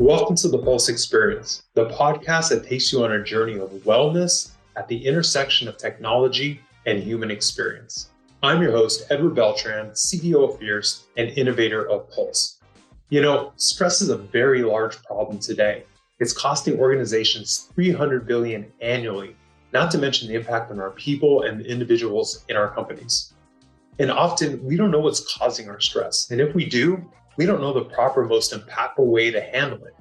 Welcome to the Pulse Experience, the podcast that takes you on a journey of wellness at the intersection of technology and human experience. I'm your host, Edward Beltran, CEO of Fierce and innovator of Pulse. You know, stress is a very large problem today. It's costing organizations $300 billion annually, not to mention the impact on our people and the individuals in our companies. And often we don't know what's causing our stress. And if we do, we don't know the proper, most impactful way to handle it.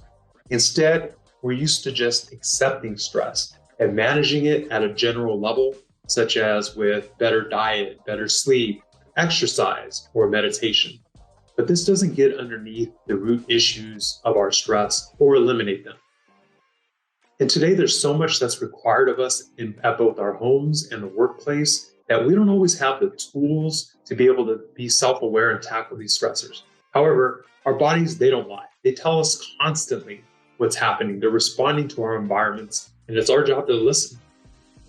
Instead, we're used to just accepting stress and managing it at a general level, such as with better diet, better sleep, exercise, or meditation. But this doesn't get underneath the root issues of our stress or eliminate them. And today, there's so much that's required of us at both our homes and the workplace that we don't always have the tools to be able to be self-aware and tackle these stressors. However, our bodies, they don't lie. They tell us constantly what's happening. They're responding to our environments, and it's our job to listen.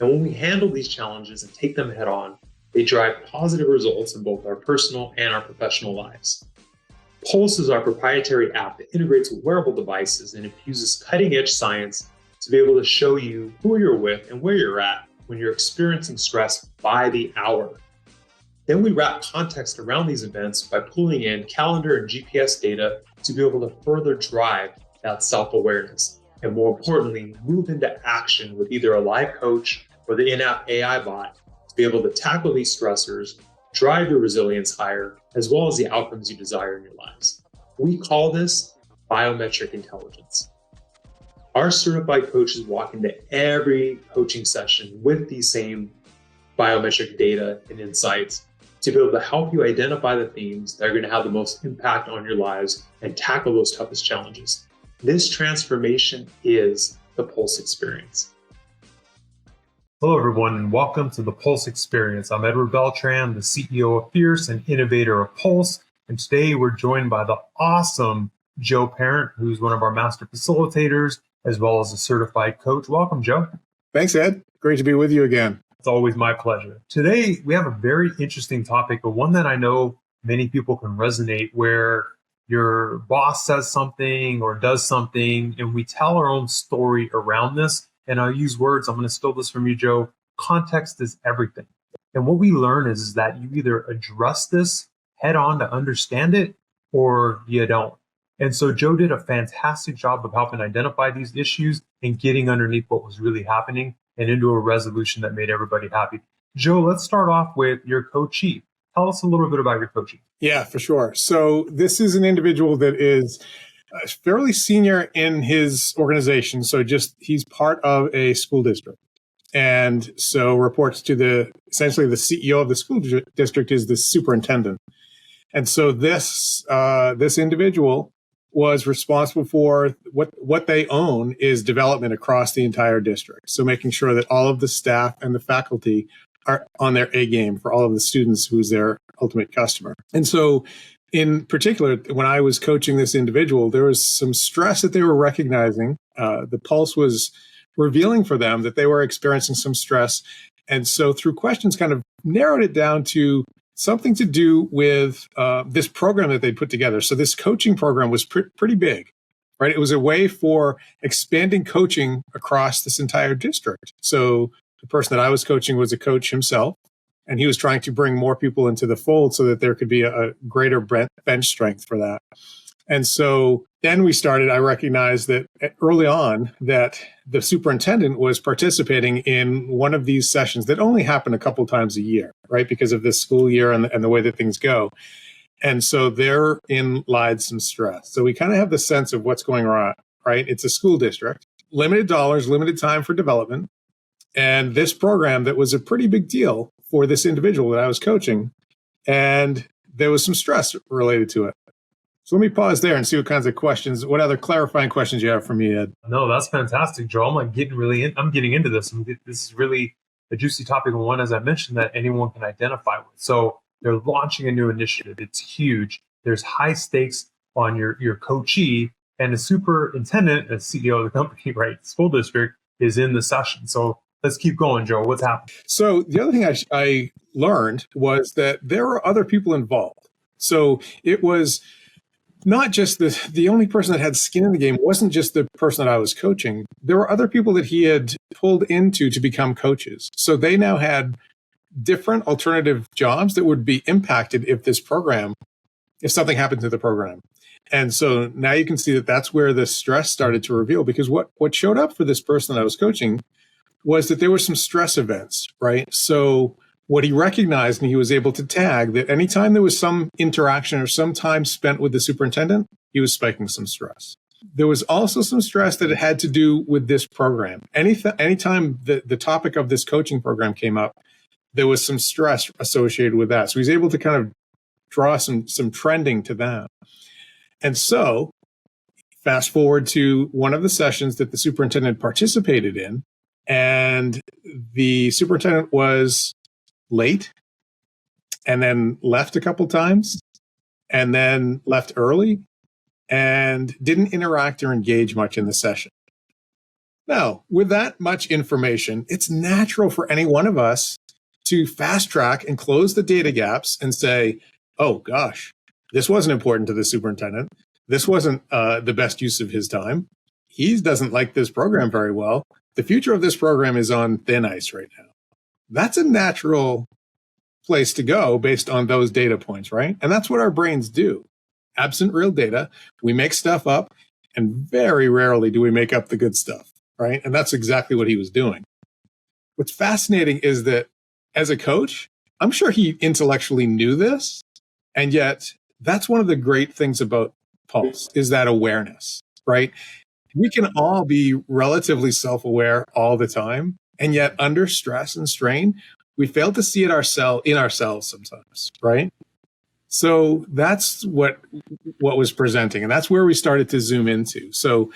And when we handle these challenges and take them head on, they drive positive results in both our personal and our professional lives. Pulse is our proprietary app that integrates wearable devices and infuses cutting-edge science to be able to show you who you're with and where you're at when you're experiencing stress by the hour. Then we wrap context around these events by pulling in calendar and GPS data to be able to further drive that self-awareness. And more importantly, move into action with either a live coach or the in-app AI bot to be able to tackle these stressors, drive your resilience higher, as well as the outcomes you desire in your lives. We call this biometric intelligence. Our certified coaches walk into every coaching session with these same biometric data and insights to be able to help you identify the themes that are going to have the most impact on your lives and tackle those toughest challenges. This transformation is the Pulse Experience. Hello, everyone, and welcome to the Pulse Experience. I'm Edward Beltran, the CEO of Fierce and innovator of Pulse. And today we're joined by the awesome Joe Parent, who's one of our master facilitators, as well as a certified coach. Welcome, Joe. Thanks, Ed. Great to be with you again. It's always my pleasure. Today, we have a very interesting topic, but one that I know many people can resonate, where your boss says something or does something, and we tell our own story around this. And I'll use words, I'm going to steal this from you, Joe. Context is everything. And what we learn is that you either address this head on to understand it, or you don't. And so Joe did a fantastic job of helping identify these issues and getting underneath what was really happening and into a resolution that made everybody happy. Joe, let's start off with your coachee. Tell us a little bit about your coachee. Yeah, for sure. So this is an individual that is fairly senior in his organization. So he's part of a school district. And so reports to essentially the CEO of the school district is the superintendent. And so this individual was responsible for what they own is development across the entire district. So making sure that all of the staff and the faculty are on their A game for all of the students who's their ultimate customer. And so in particular, when I was coaching this individual, there was some stress that they were recognizing. The Pulse was revealing for them that they were experiencing some stress. And so through questions kind of narrowed it down to something to do with this program that they put together. So this coaching program was pretty big, right? It was a way for expanding coaching across this entire district. So the person that I was coaching was a coach himself, and he was trying to bring more people into the fold so that there could be a greater bench strength for that. And so then I recognized that early on that the superintendent was participating in one of these sessions that only happen a couple times a year, right? Because of this school year and the way that things go. And so therein lied some stress. So we kind of have the sense of what's going on, right? It's a school district, limited dollars, limited time for development. And this program that was a pretty big deal for this individual that I was coaching, and there was some stress related to it. So let me pause there and see what other clarifying questions you have for me, Ed. No, that's fantastic, Joe. I'm getting into this. This is really a juicy topic, and one, as I mentioned, that anyone can identify with. So they're launching a new initiative. It's huge. There's high stakes on your coachee, and the superintendent, as CEO of the company, right, school district, is in the session. So let's keep going, Joe. What's happening? So the other thing I learned was that there were other people involved. So it was not just the only person that had skin in the game wasn't just the person that I was coaching. There were other people that he had pulled into to become coaches. So they now had different alternative jobs that would be impacted if something happened to the program. And so now you can see that that's where the stress started to reveal, because what showed up for this person that I was coaching was that there were some stress events, right? So what he recognized, and he was able to tag, that anytime there was some interaction or some time spent with the superintendent, he was spiking some stress. There was also some stress that it had to do with this program. Anytime the topic of this coaching program came up, there was some stress associated with that. So he's able to kind of draw some trending to that. And so fast forward to one of the sessions that the superintendent participated in, and the superintendent was late and then left a couple times and then left early and didn't interact or engage much in the session. Now, with that much information, it's natural for any one of us to fast track and close the data gaps and say, oh gosh, this wasn't important to the superintendent. This wasn't the best use of his time. He doesn't like this program very well. The future of this program is on thin ice right now. That's a natural place to go based on those data points, right? And that's what our brains do. Absent real data, we make stuff up, and very rarely do we make up the good stuff, right? And that's exactly what he was doing. What's fascinating is that as a coach, I'm sure he intellectually knew this, and yet that's one of the great things about Pulse is that awareness, right? We can all be relatively self-aware all the time, and yet under stress and strain, we fail to see it in ourselves sometimes, right? So that's what was presenting, and that's where we started to zoom into. So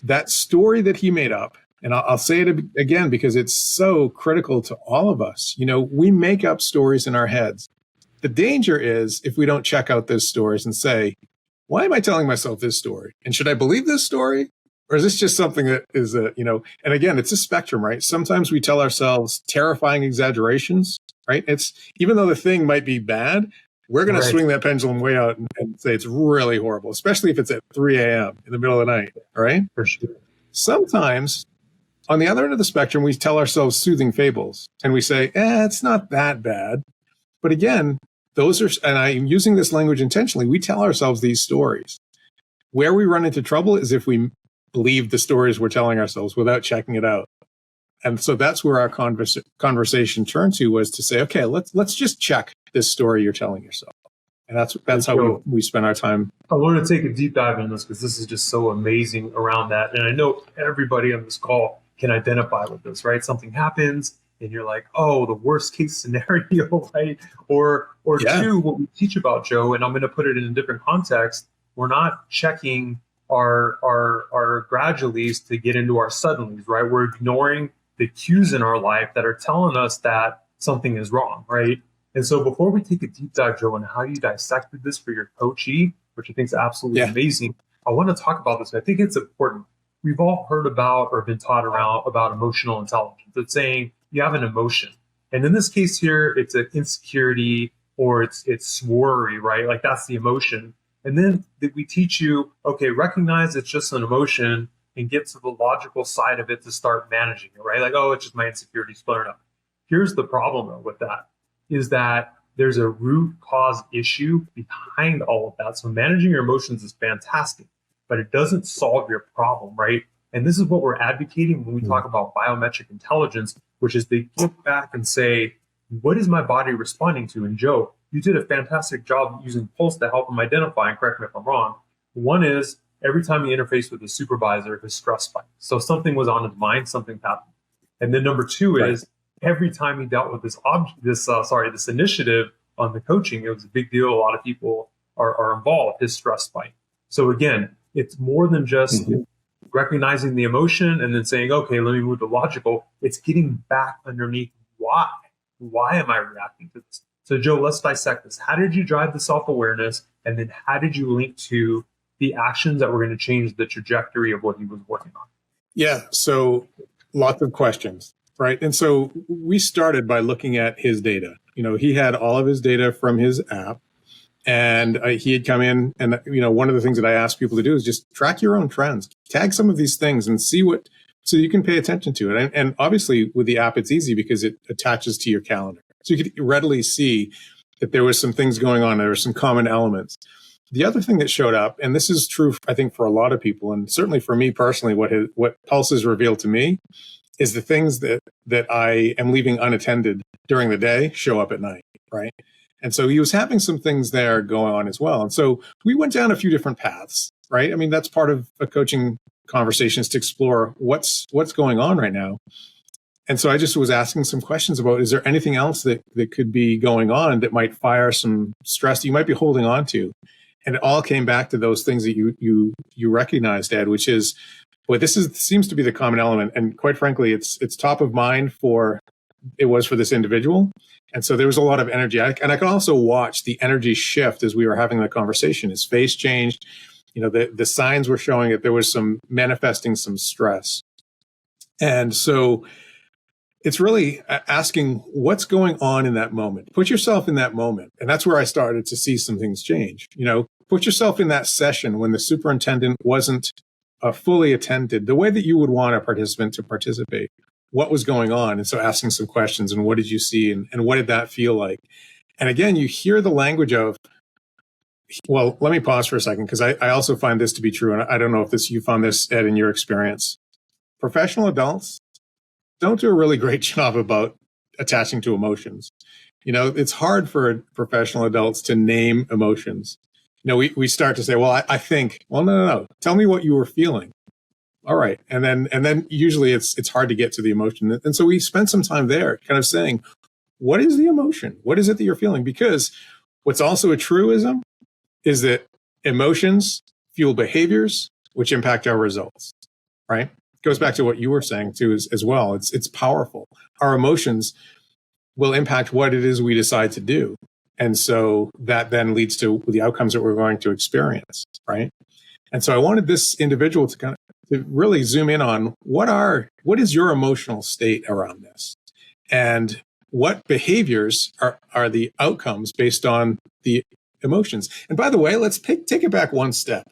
that story that he made up, and I'll say it again because it's so critical to all of us. You know, we make up stories in our heads. The danger is if we don't check out those stories and say, why am I telling myself this story? And should I believe this story? Or is this just something that is and again, it's a spectrum, right? Sometimes we tell ourselves terrifying exaggerations, right? It's, even though the thing might be bad, we're going to swing that pendulum way out and say it's really horrible, especially if it's at 3 a.m. in the middle of the night, right? For sure. Sometimes on the other end of the spectrum, we tell ourselves soothing fables and we say, it's not that bad. But again, those are, and I'm using this language intentionally, we tell ourselves these stories. Where we run into trouble is if we believe the stories we're telling ourselves without checking it out. And so that's where our conversation turned to, was to say, okay, let's just check this story you're telling yourself. And that's how we spend our time. I want to take a deep dive in this because this is just so amazing around that. And I know everybody on this call can identify with this, right? Something happens and you're like, oh, the worst case scenario, right? Or two, what we teach about, Joe, and I'm going to put it in a different context, we're not checking our graduallys to get into our suddenlies, right? We're ignoring the cues in our life that are telling us that something is wrong, right? And so before we take a deep dive, Joe, on how you dissected this for your coachee, which I think is absolutely amazing, I want to talk about this. I think it's important. We've all heard about or been taught around about emotional intelligence. It's saying you have an emotion. And in this case here, it's an insecurity or it's worry, right? Like that's the emotion. And then we teach you, okay, recognize it's just an emotion and get to the logical side of it to start managing it, right? Like, oh, it's just my insecurities flaring up. Here's the problem though with that, is that there's a root cause issue behind all of that. So managing your emotions is fantastic, but it doesn't solve your problem, right? And this is what we're advocating when we talk about biometric intelligence, which is they look back and say, what is my body responding to? And Joe, you did a fantastic job using Pulse to help them identify, and correct me if I'm wrong. One is every time he interfaced with the supervisor, his stress spiked. So something was on his mind, something happened. And then number two is every time he dealt with this initiative on the coaching, it was a big deal. A lot of people are involved, his stress spiked. So again, it's more than just recognizing the emotion and then saying, okay, let me move to logical. It's getting back underneath why. Why am I reacting to this? So Joe, let's dissect this. How did you drive the self-awareness? And then how did you link to the actions that were going to change the trajectory of what he was working on? Yeah, so lots of questions, right? And so we started by looking at his data. You know, he had all of his data from his app. And he had come in, and one of the things that I ask people to do is just track your own trends, tag some of these things, and see so you can pay attention to it. And obviously, with the app, it's easy because it attaches to your calendar, so you could readily see that there was some things going on. There were some common elements. The other thing that showed up, and this is true, I think, for a lot of people, and certainly for me personally, what Pulse has revealed to me is the things that I am leaving unattended during the day show up at night, right? And so he was having some things there going on as well. And so we went down a few different paths, right? I mean, that's part of a coaching conversation, is to explore what's going on right now. And so I just was asking some questions about, is there anything else that could be going on that might fire some stress that you might be holding on to? And it all came back to those things that you recognized, Ed, which is, boy, seems to be the common element. And quite frankly, it's top of mind for this individual. And so there was a lot of energy. And I could also watch the energy shift as we were having the conversation. His face changed. The signs were showing that there was manifesting some stress. And so it's really asking what's going on in that moment. Put yourself in that moment. And that's where I started to see some things change. Put yourself in that session when the superintendent wasn't fully attended, the way that you would want a participant to participate. What was going on? And so asking some questions, and what did you see, and what did that feel like? And again, you hear the language of, well, let me pause for a second, because I also find this to be true. And I don't know if you found this, Ed, in your experience. Professional adults don't do a really great job about attaching to emotions. It's hard for professional adults to name emotions. We start to say, well, I think, well, no. Tell me what you were feeling. All right. And then usually it's hard to get to the emotion. And so we spent some time there kind of saying, what is the emotion? What is it that you're feeling? Because what's also a truism is that emotions fuel behaviors, which impact our results, right? It goes back to what you were saying too, as well. It's powerful. Our emotions will impact what it is we decide to do. And so that then leads to the outcomes that we're going to experience, right? And so I wanted this individual to really zoom in on what is your emotional state around this, and what behaviors are the outcomes based on the emotions. And by the way, let's take it back one step.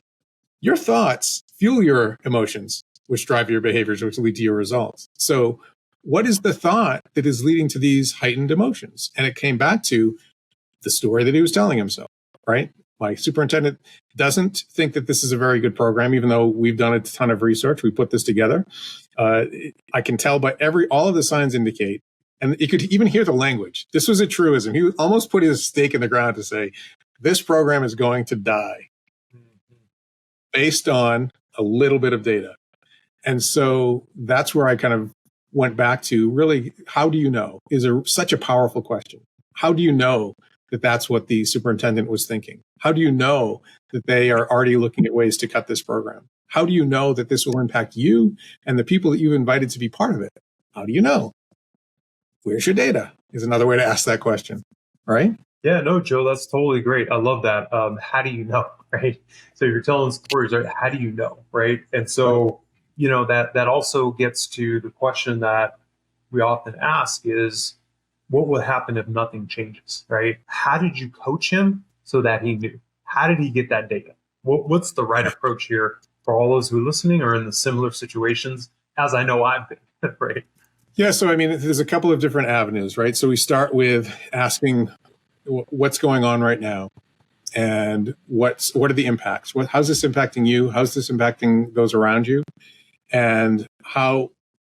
Your thoughts fuel your emotions, which drive your behaviors, which lead to your results. So what is the thought that is leading to these heightened emotions? And it came back to the story that he was telling himself, right? My superintendent doesn't think that this is a very good program, even though we've done a ton of research. We put this together. I can tell by all of the signs indicate, and you could even hear the language. This was a truism. He almost put his stake in the ground to say, this program is going to die based on a little bit of data. And so that's where I kind of went back to, really, how do you know is such a powerful question. How do you know that that's what the superintendent was thinking? How do you know that they are already looking at ways to cut this program? How do you know that this will impact you and the people that you've invited to be part of it? How do you know? Where's your data? Is another way to ask that question, right? Yeah, no, Joe, that's totally great. I love that. How do you know, right? So you're telling stories, right? How do you know, right? And so, that also gets to the question that we often ask is, what would happen if nothing changes, right? How did you coach him so that he knew? How did he get that data? What's the right approach here for all those who are listening or in the similar situations, as I know I've been, right? Yeah, so I mean, there's a couple of different avenues, right? So we start with asking what's going on right now, and what are the impacts? How's this impacting you? How's this impacting those around you? And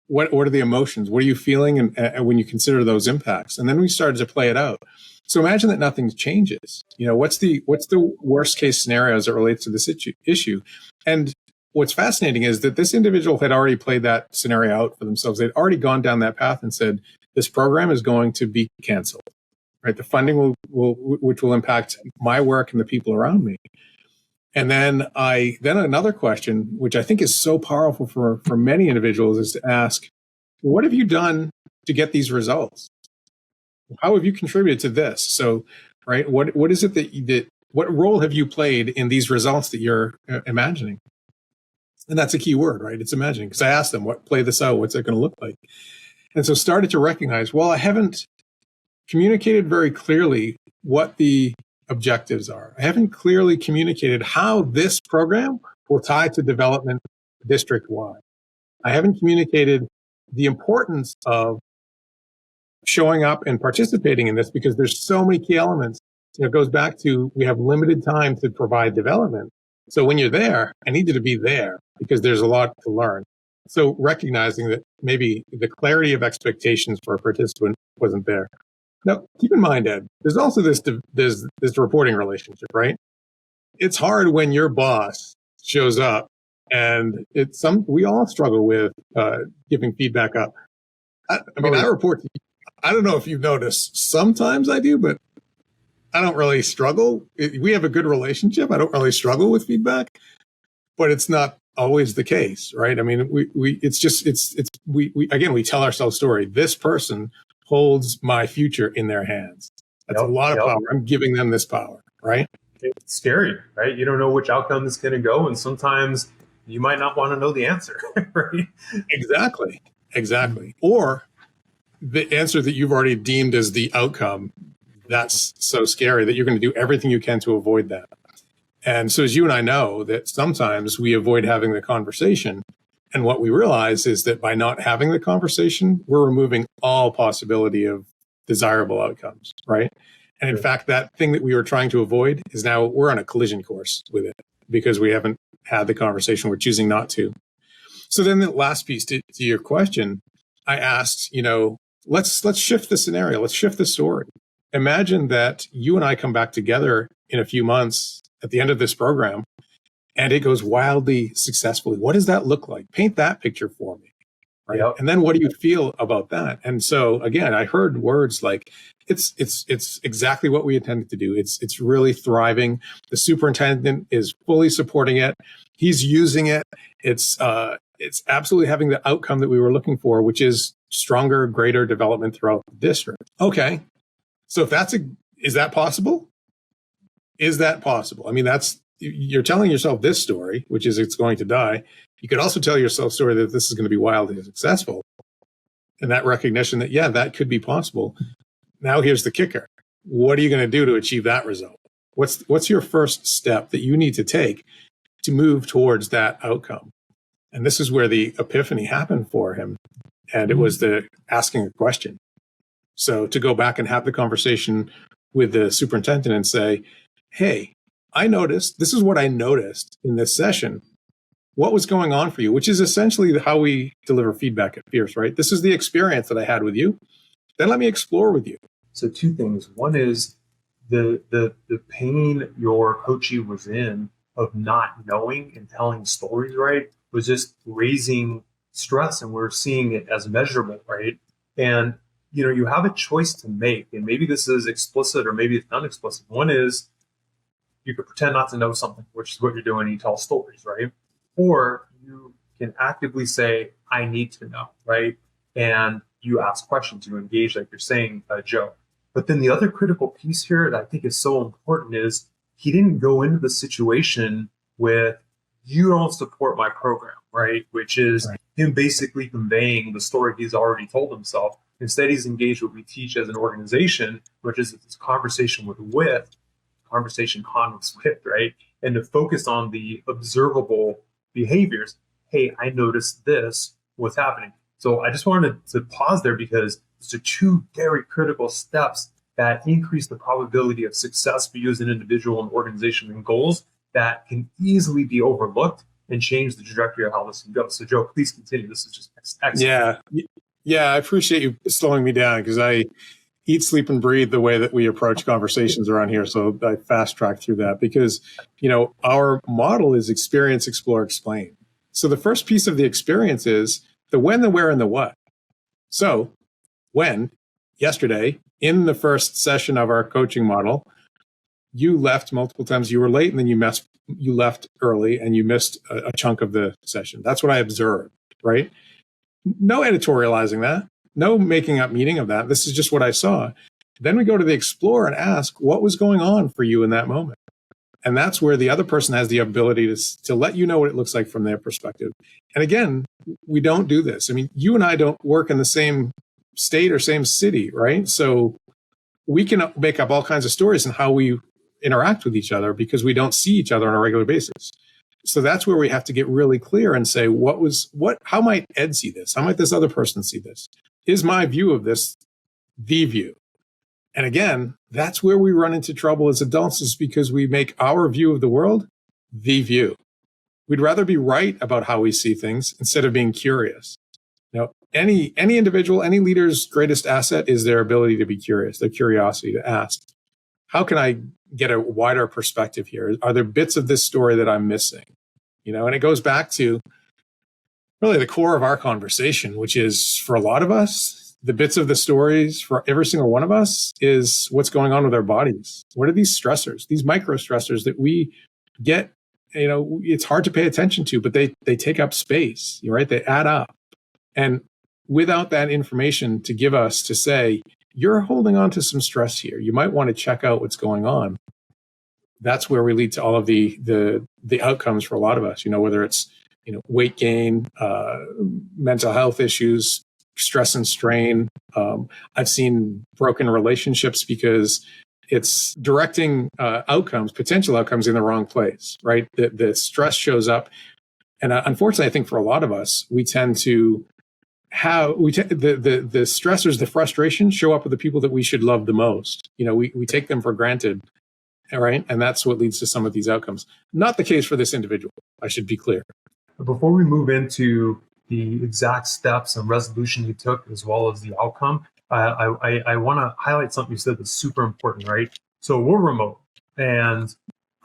what are the emotions? What are you feeling and when you consider those impacts? And then we started to play it out. So imagine that nothing changes. What's the worst case scenario as it relates to this issue? And what's fascinating is that this individual had already played that scenario out for themselves. They'd already gone down that path and said, this program is going to be canceled, right? The funding which will impact my work and the people around me. And then another question, which I think is so powerful for many individuals, is to ask, what have you done to get these results? How have you contributed to this? So, right, what is it what role have you played in these results that you're imagining? And that's a key word, right? It's imagining. Because I asked them, play this out, what's it going to look like? And so started to recognize, well, I haven't communicated very clearly what the objectives are. I haven't clearly communicated how this program will tie to development district-wide. I haven't communicated the importance of showing up and participating in this because there's so many key elements. It goes back to we have limited time to provide development. So when you're there, I need you to be there because there's a lot to learn. So recognizing that maybe the clarity of expectations for a participant wasn't there. Now, keep in mind, Ed, there's also this reporting relationship, right? It's hard when your boss shows up, and we all struggle with giving feedback up. I report to you. I don't know if you've noticed. Sometimes I do, but I don't really struggle. We have a good relationship. I don't really struggle with feedback, but it's not always the case, right? I mean, we tell ourselves story. This person holds my future in their hands. That's a lot of power. I'm giving them this power, right? It's scary, right? You don't know which outcome is going to go, and sometimes you might not want to know the answer, right? Exactly. Or the answer that you've already deemed as the outcome, that's so scary that you're going to do everything you can to avoid that. And so as you and I know that sometimes we avoid having the conversation. And what we realize is that by not having the conversation, we're removing all possibility of desirable outcomes, right? And in fact, that thing that we were trying to avoid is now we're on a collision course with it because we haven't had the conversation. We're choosing not to. So then the last piece to your question, I asked, let's shift the scenario. Let's shift the story. Imagine that you and I come back together in a few months at the end of this program and it goes wildly successfully. What does that look like? Paint that picture for me. Right. Yep. And then what do you feel about that? And so again, I heard words like it's exactly what we intended to do. It's really thriving. The superintendent is fully supporting it. He's using it. It's absolutely having the outcome that we were looking for, which is stronger, greater development throughout the district. Okay. So is that possible? Is that possible? I mean, you're telling yourself this story, which is it's going to die. You could also tell yourself a story that this is going to be wildly successful. And that recognition that, yeah, that could be possible. Now here's the kicker. What are you going to do to achieve that result? What's your first step that you need to take to move towards that outcome? And this is where the epiphany happened for him. And it was the asking a question. So to go back and have the conversation with the superintendent and say, hey, this is what I noticed in this session. What was going on for you? Which is essentially how we deliver feedback at Fierce, right? This is the experience that I had with you. Then let me explore with you. So two things. One is the pain your coachee was in of not knowing and telling stories, right, was just raising stress, and we're seeing it as measurable, right? And you have a choice to make, and maybe this is explicit or maybe it's not explicit. One is you could pretend not to know something, which is what you're doing. You tell stories, right? Or you can actively say, I need to know, right? And you ask questions, you engage, like you're saying, Joe. But then the other critical piece here that I think is so important is he didn't go into the situation with, you don't support my program, right? Which is him basically conveying the story he's already told himself. Instead, he's engaged what we teach as an organization, which is this conversation conversation convex with, right? And to focus on the observable behaviors. Hey, I noticed this, what's happening? So I just wanted to pause there because these are two very critical steps that increase the probability of success for you as an individual and organization and goals that can easily be overlooked and change the trajectory of how this can go. So Joe, please continue. This is just excellent. Yeah, I appreciate you slowing me down because I eat, sleep, and breathe the way that we approach conversations around here. So I fast track through that because, our model is experience, explore, explain. So the first piece of the experience is the when, the where, and the what. So yesterday, in the first session of our coaching model, you left multiple times. You were late and then you left early and you missed a chunk of the session. That's what I observed, right? No editorializing that. No making up meaning of that. This is just what I saw. Then we go to the explore and ask what was going on for you in that moment. And that's where the other person has the ability to let you know what it looks like from their perspective. And again, we don't do this. I mean, you and I don't work in the same state or same city, right? So we can make up all kinds of stories and how we interact with each other because we don't see each other on a regular basis. So that's where we have to get really clear and say, how might Ed see this? How might this other person see this? Is my view of this the view? And again, that's where we run into trouble as adults, is because we make our view of the world the view. We'd rather be right about how we see things instead of being curious. Any individual, any leader's greatest asset is their ability to be curious, their curiosity to ask, how can I get a wider perspective here? Are there bits of this story that I'm missing? And it goes back to really the core of our conversation, which is, for a lot of us, the bits of the stories for every single one of us is what's going on with our bodies. What are these stressors, these micro stressors that we get? It's hard to pay attention to, but they take up space, right? They add up. And without that information to give us to say, you're holding on to some stress here, you might want to check out what's going on. That's where we lead to all of the outcomes for a lot of us, whether it's, weight gain, mental health issues, stress and strain. I've seen broken relationships because it's directing potential outcomes in the wrong place, right? The stress shows up. And unfortunately, I think for a lot of us, we tend to the stressors, the frustration show up with the people that we should love the most. We take them for granted, right? And that's what leads to some of these outcomes. Not the case for this individual, I should be clear. Before we move into the exact steps and resolution you took, as well as the outcome, I want to highlight something you said that's super important, right? So we're remote, and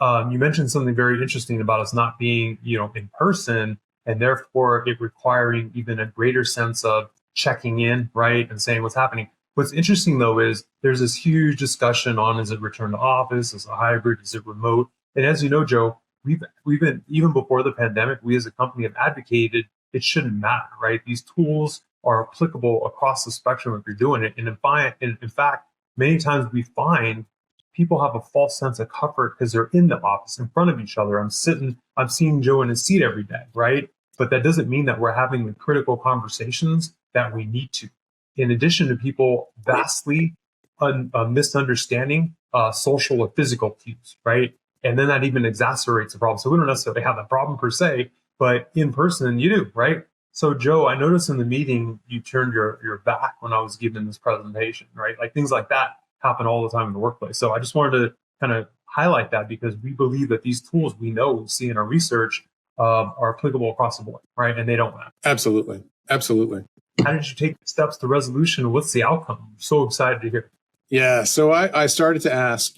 you mentioned something very interesting about us not being, in person, and therefore it requiring even a greater sense of checking in, right, and saying what's happening. What's interesting, though, is there's this huge discussion on, is it return to office, is it hybrid, is it remote? And as you know, Joe, we've been, even before the pandemic, we as a company have advocated it shouldn't matter, right? These tools are applicable across the spectrum if you're doing it. And in fact, many times we find people have a false sense of comfort because they're in the office in front of each other. I'm seeing Joe in his seat every day, right? But that doesn't mean that we're having the critical conversations that we need to. In addition to people vastly misunderstanding social or physical cues, right? And then that even exacerbates the problem. So we don't necessarily have that problem per se, but in person you do, right? So Joe, I noticed in the meeting you turned your back when I was giving this presentation, right? Like things like that happen all the time in the workplace. So I just wanted to kind of highlight that, because we believe that these tools we see in our research are applicable across the board, right? And they don't matter. Absolutely. How did you take the steps to resolution? What's the outcome? I'm so excited to hear. Yeah. So I started to ask,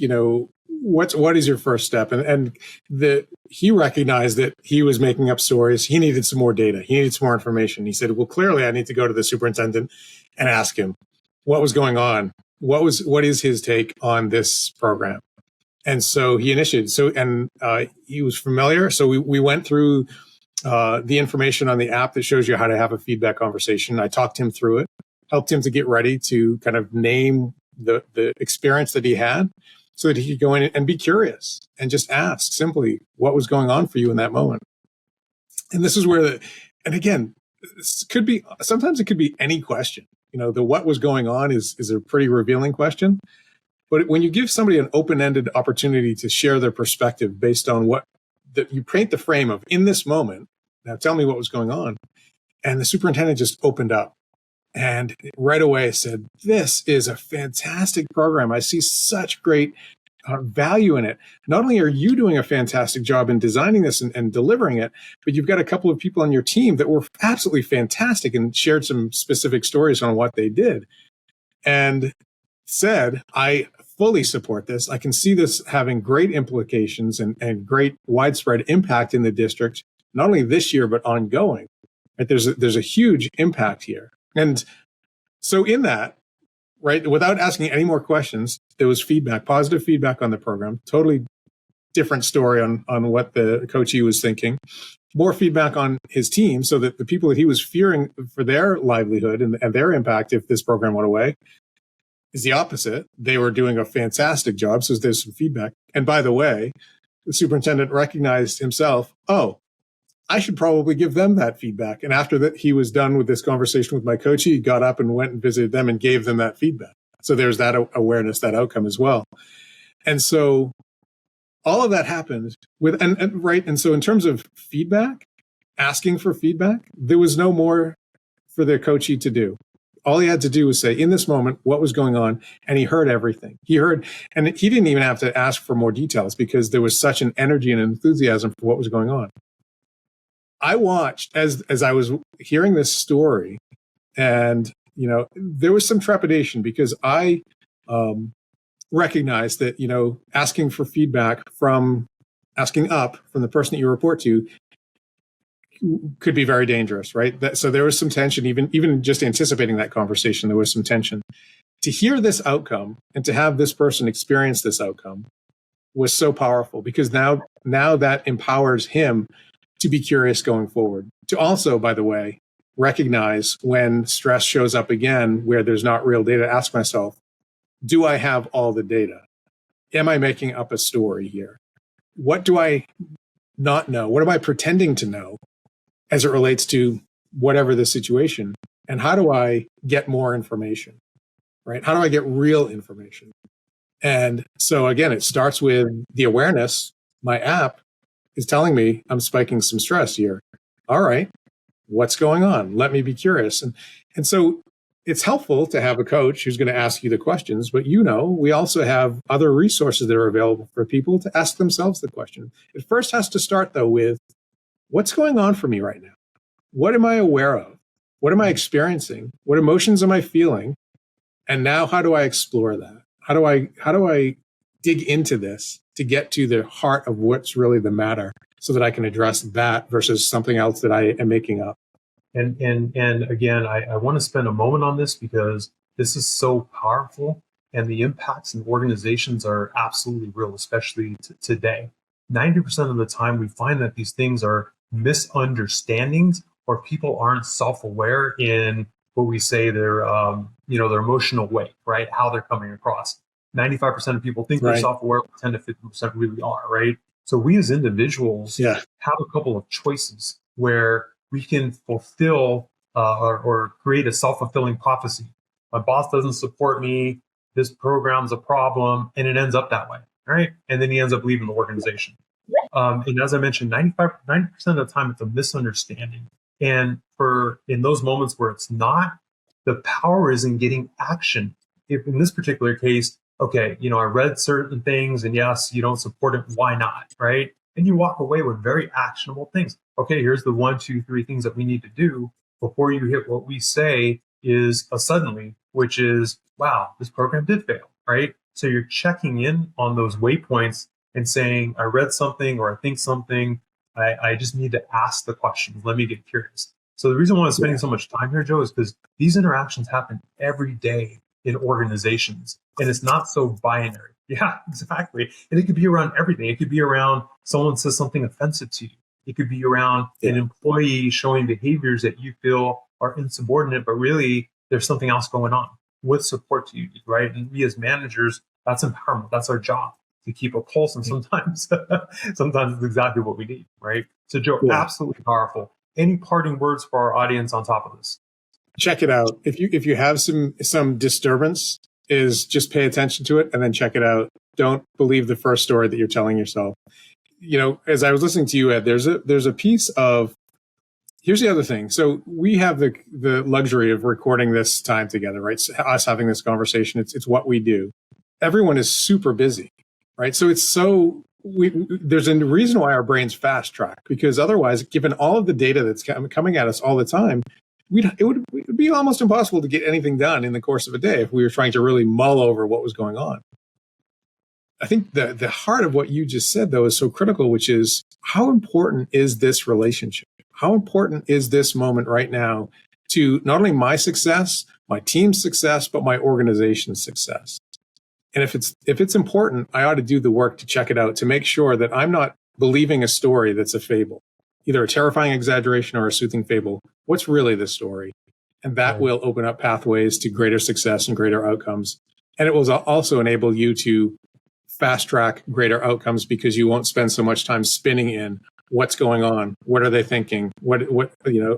what is your first step? And he recognized that he was making up stories. He needed some more data. He needed some more information. He said, well, clearly I need to go to the superintendent and ask him what was going on. What is his take on this program? And so he initiated. He was familiar. So we went through the information on the app that shows you how to have a feedback conversation. I talked him through it, helped him to get ready to kind of name the experience that he had, so that he could go in and be curious and just ask simply what was going on for you in that moment. And this is where again, sometimes it could be any question. The what was going on is a pretty revealing question. But when you give somebody an open-ended opportunity to share their perspective based on you paint the frame of, in this moment, now tell me what was going on. And the superintendent just opened up and right away said, this is a fantastic program. I see such great value in it. Not only are you doing a fantastic job in designing this and delivering it, but you've got a couple of people on your team that were absolutely fantastic and shared some specific stories on what they did. And said, I fully support this. I can see this having great implications and great widespread impact in the district, not only this year, but ongoing. Right? There's a huge impact here. And so in that, right, without asking any more questions, there was feedback, positive feedback on the program, totally different story on what the coachee was thinking, more feedback on his team, so that the people that he was fearing for their livelihood and their impact if this program went away is the opposite. They were doing a fantastic job. So there's some feedback. And by the way, the superintendent recognized himself, I should probably give them that feedback. And after that, he was done with this conversation with my coach. He got up and went and visited them and gave them that feedback. So there's that awareness, that outcome as well. And so all of that happened with, and right. And so in terms of feedback, asking for feedback, there was no more for the coachee to do. All he had to do was say, in this moment, what was going on? And he heard everything. He heard, and he didn't even have to ask for more details because there was such an energy and enthusiasm for what was going on. I watched as I was hearing this story, and there was some trepidation because I recognized that asking for feedback asking up from the person that you report to could be very dangerous, right? So there was some tension, even just anticipating that conversation, there was some tension. To hear this outcome and to have this person experience this outcome was so powerful because now that empowers him to be curious going forward. To also, by the way, recognize when stress shows up again where there's not real data, ask myself, do I have all the data? Am I making up a story here? What do I not know? What am I pretending to know as it relates to whatever the situation? And how do I get more information, right? How do I get real information? And so again, it starts with the awareness. My app is telling me I'm spiking some stress here. All right, what's going on? Let me be curious. And so it's helpful to have a coach who's going to ask you the questions, but we also have other resources that are available for people to ask themselves the question. It first has to start, though, with what's going on for me right now? What am I aware of? What am I experiencing? What emotions am I feeling? And now how do I explore that? How do I dig into this to get to the heart of what's really the matter so that I can address that versus something else that I am making up? And again, I want to spend a moment on this because this is so powerful and the impacts in organizations are absolutely real, especially today. 90% of the time, we find that these things are misunderstandings or people aren't self-aware in what we say their emotional way, right? How they're coming across. 95% of people think they're self-aware, 10 to 50% really are, right? So we as individuals have a couple of choices where we can fulfill or create a self-fulfilling prophecy. My boss doesn't support me. This program's a problem, and it ends up that way, right? And then he ends up leaving the organization. And as I mentioned, 90% of the time, it's a misunderstanding. And in those moments where it's not, the power is in getting action. If in this particular case, okay, I read certain things, and yes, you don't support it. Why not, right? And you walk away with very actionable things. Okay, here's the 1, 2, 3 things that we need to do before you hit what we say is a suddenly, which is, wow, this program did fail, right? So you're checking in on those waypoints and saying, I read something or I think something. I just need to ask the questions. Let me get curious. So the reason why I'm spending so much time here, Joe, is because these interactions happen every day in organizations, and it's not so binary. Yeah, exactly. And it could be around everything. It could be around someone says something offensive to you. It could be around an employee showing behaviors that you feel are insubordinate, but really there's something else going on. What support do you need, right? And we as managers, that's empowerment. That's our job, to keep a pulse. And sometimes it's exactly what we need, right? So Joe, absolutely powerful. Any parting words for our audience on top of this? Check it out. If you have some disturbance, is just pay attention to it and then check it out. Don't believe the first story that you're telling yourself. As I was listening to you, Ed, there's a piece of, here's the other thing. So we have the luxury of recording this time together, right? So us having this conversation, it's what we do. Everyone is super busy, right? So there's a reason why our brains fast track, because otherwise, given all of the data that's coming at us all the time, it would be almost impossible to get anything done in the course of a day if we were trying to really mull over what was going on. I think the heart of what you just said, though, is so critical, which is how important is this relationship? How important is this moment right now to not only my success, my team's success, but my organization's success? And if it's important, I ought to do the work to check it out, to make sure that I'm not believing a story that's a fable, either a terrifying exaggeration or a soothing fable. What's really the story? And that will open up pathways to greater success and greater outcomes. And it will also enable you to fast track greater outcomes because you won't spend so much time spinning in what's going on, what are they thinking, what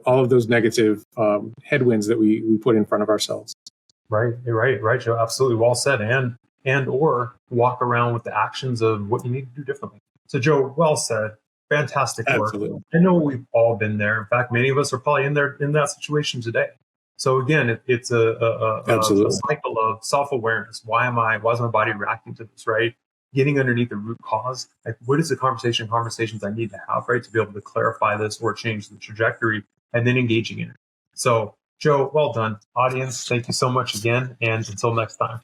all of those negative headwinds that we put in front of ourselves. Right, Joe. Absolutely well said. And and or walk around with the actions of what you need to do differently. So Joe, well said. Fantastic work. Absolutely. I know we've all been there. In fact, many of us are probably in that situation today. So again, it's a cycle of self-awareness. Why is my body reacting to this, right? Getting underneath the root cause. Like, what is the conversations I need to have, right, to be able to clarify this or change the trajectory, and then engaging in it. So Joe, well done. Audience, thank you so much again. And until next time.